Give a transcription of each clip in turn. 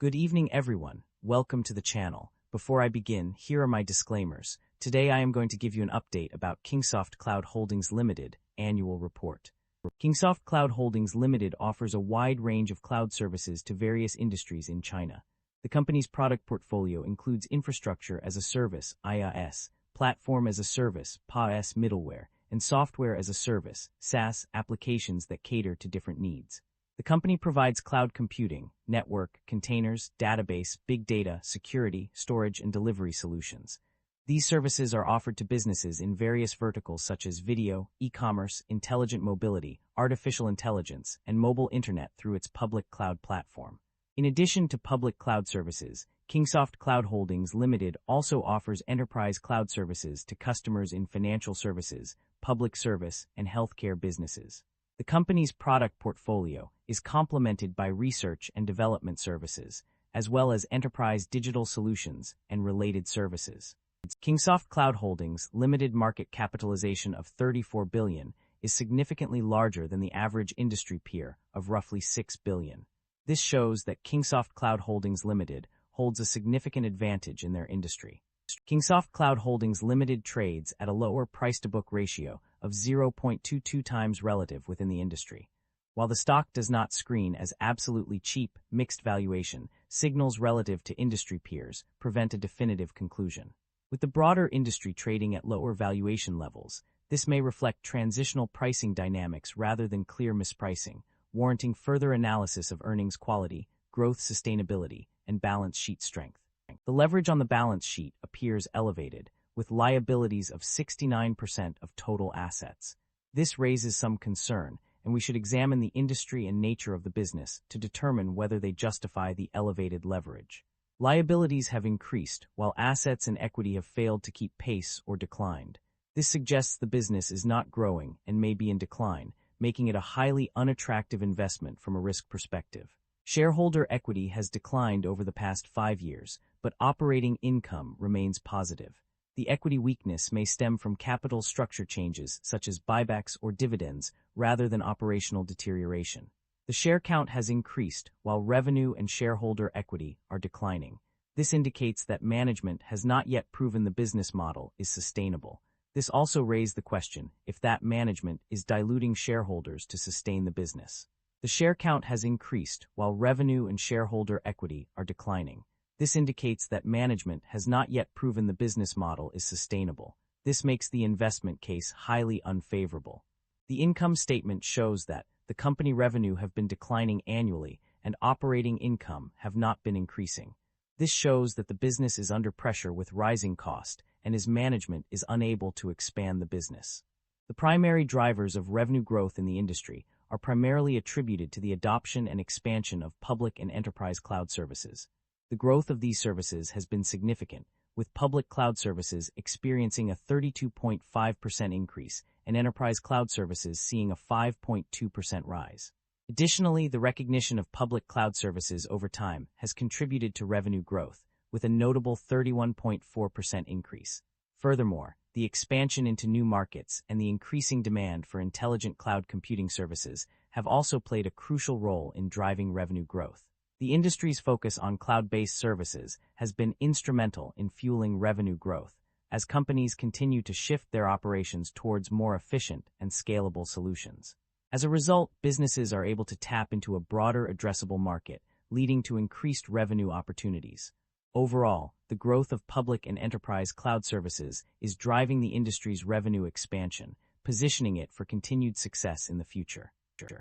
Good evening, everyone. Welcome to the channel. Before I begin, here are my disclaimers. Today I am going to give you an update about KINGSOFT Cloud Holdings Limited annual report. KINGSOFT Cloud Holdings Limited offers a wide range of cloud services to various industries in China. The company's product portfolio includes infrastructure as a service, IaaS, platform as a service, PaaS middleware, and software as a service, SaaS, applications that cater to different needs. The company provides cloud computing, network, containers, database, big data, security, storage, and delivery solutions. These services are offered to businesses in various verticals such as video, e-commerce, intelligent mobility, artificial intelligence, and mobile internet through its public cloud platform. In addition to public cloud services, KINGSOFT Cloud Holdings Limited also offers enterprise cloud services to customers in financial services, public service, and healthcare businesses. The company's product portfolio is complemented by research and development services, as well as enterprise digital solutions and related services. KINGSOFT Cloud Holdings Limited market capitalization of $34 billion is significantly larger than the average industry peer of roughly $6 billion. This shows that KINGSOFT Cloud Holdings Limited holds a significant advantage in their industry. KINGSOFT Cloud Holdings Limited trades at a lower price-to-book ratio of 0.22 times relative within the industry. While the stock does not screen as absolutely cheap, mixed valuation, signals relative to industry peers prevent a definitive conclusion. With the broader industry trading at lower valuation levels, this may reflect transitional pricing dynamics rather than clear mispricing, warranting further analysis of earnings quality, growth sustainability, and balance sheet strength. The leverage on the balance sheet appears elevated, with liabilities of 69% of total assets. This raises some concern, and we should examine the industry and nature of the business to determine whether they justify the elevated leverage. Liabilities have increased, while assets and equity have failed to keep pace or declined. This suggests the business is not growing and may be in decline, making it a highly unattractive investment from a risk perspective. Shareholder equity has declined over the past 5 years, but operating income remains positive. The equity weakness may stem from capital structure changes such as buybacks or dividends rather than operational deterioration. The share count has increased while revenue and shareholder equity are declining. This indicates that management has not yet proven the business model is sustainable. This also raised the question if that management is diluting shareholders to sustain the business. The share count has increased while revenue and shareholder equity are declining. This indicates that management has not yet proven the business model is sustainable. This makes the investment case highly unfavorable. The income statement shows that the company revenue have been declining annually and operating income have not been increasing. This shows that the business is under pressure with rising cost and its management is unable to expand the business. The primary drivers of revenue growth in the industry are primarily attributed to the adoption and expansion of public and enterprise cloud services. The growth of these services has been significant, with public cloud services experiencing a 32.5% increase and enterprise cloud services seeing a 5.2% rise. Additionally, the recognition of public cloud services over time has contributed to revenue growth, with a notable 31.4% increase. Furthermore, the expansion into new markets and the increasing demand for intelligent cloud computing services have also played a crucial role in driving revenue growth. The industry's focus on cloud-based services has been instrumental in fueling revenue growth, as companies continue to shift their operations towards more efficient and scalable solutions. As a result, businesses are able to tap into a broader addressable market, leading to increased revenue opportunities. Overall, the growth of public and enterprise cloud services is driving the industry's revenue expansion, positioning it for continued success in the future.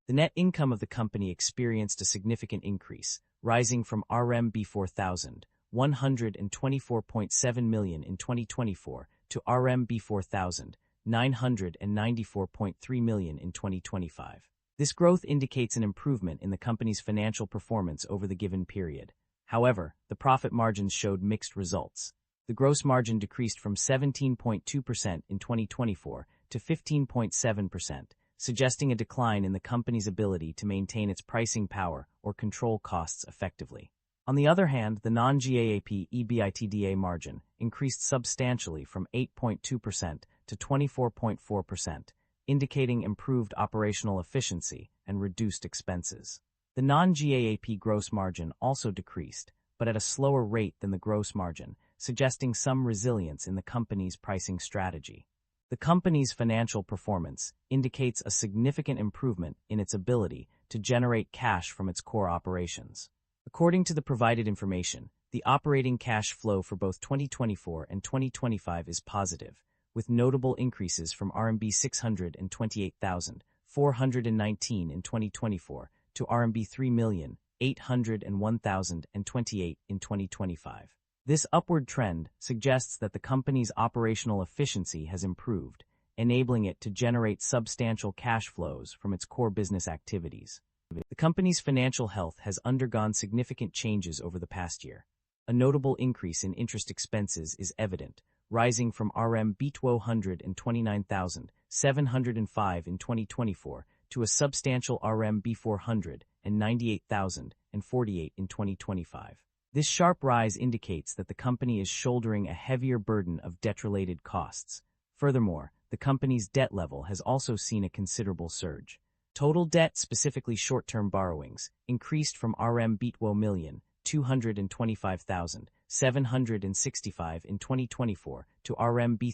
The net income of the company experienced a significant increase, rising from RMB 4,124.7 million in 2024 to RMB 4,994.3 million in 2025. This growth indicates an improvement in the company's financial performance over the given period. However, the profit margins showed mixed results. The gross margin decreased from 17.2% in 2024 to 15.7%, suggesting a decline in the company's ability to maintain its pricing power or control costs effectively. On the other hand, the non-GAAP EBITDA margin increased substantially from 8.2% to 24.4%, indicating improved operational efficiency and reduced expenses. The non-GAAP gross margin also decreased, but at a slower rate than the gross margin, suggesting some resilience in the company's pricing strategy. The company's financial performance indicates a significant improvement in its ability to generate cash from its core operations. According to the provided information, the operating cash flow for both 2024 and 2025 is positive, with notable increases from RMB 628,419 in 2024 to RMB 3,801,028 in 2025. This upward trend suggests that the company's operational efficiency has improved, enabling it to generate substantial cash flows from its core business activities. The company's financial health has undergone significant changes over the past year. A notable increase in interest expenses is evident, rising from RMB 229,705 in 2024 to a substantial RMB 498,048 in 2025. This sharp rise indicates that the company is shouldering a heavier burden of debt-related costs. Furthermore, the company's debt level has also seen a considerable surge. Total debt, specifically short-term borrowings, increased from RMB 225,765 in 2024 to RMB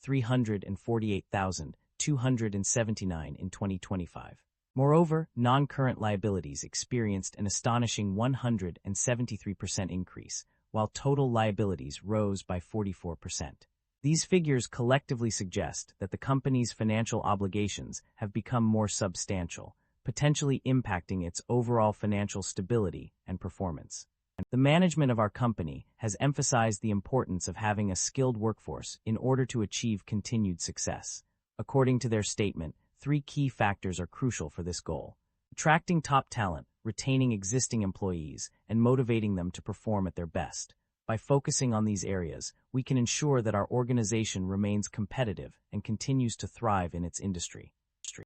3,348,279 in 2025. Moreover, non-current liabilities experienced an astonishing 173% increase, while total liabilities rose by 44%. These figures collectively suggest that the company's financial obligations have become more substantial, potentially impacting its overall financial stability and performance. The management of our company has emphasized the importance of having a skilled workforce in order to achieve continued success. According to their statement, 3 key factors are crucial for this goal: attracting top talent, retaining existing employees, and motivating them to perform at their best. By focusing on these areas, we can ensure that our organization remains competitive and continues to thrive in its industry.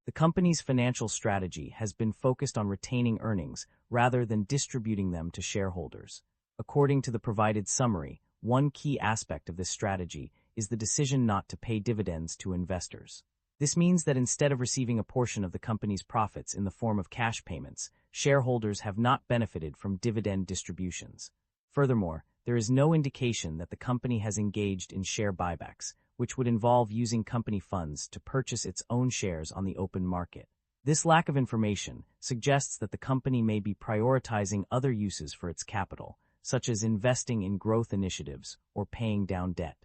The company's financial strategy has been focused on retaining earnings rather than distributing them to shareholders. According to the provided summary, one key aspect of this strategy is the decision not to pay dividends to investors. This means that instead of receiving a portion of the company's profits in the form of cash payments, shareholders have not benefited from dividend distributions. Furthermore, there is no indication that the company has engaged in share buybacks, which would involve using company funds to purchase its own shares on the open market. This lack of information suggests that the company may be prioritizing other uses for its capital, such as investing in growth initiatives or paying down debt.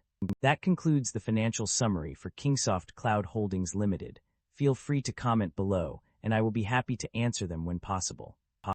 That concludes the financial summary for KINGSOFT Cloud Holdings Limited. Feel free to comment below, and I will be happy to answer them when possible.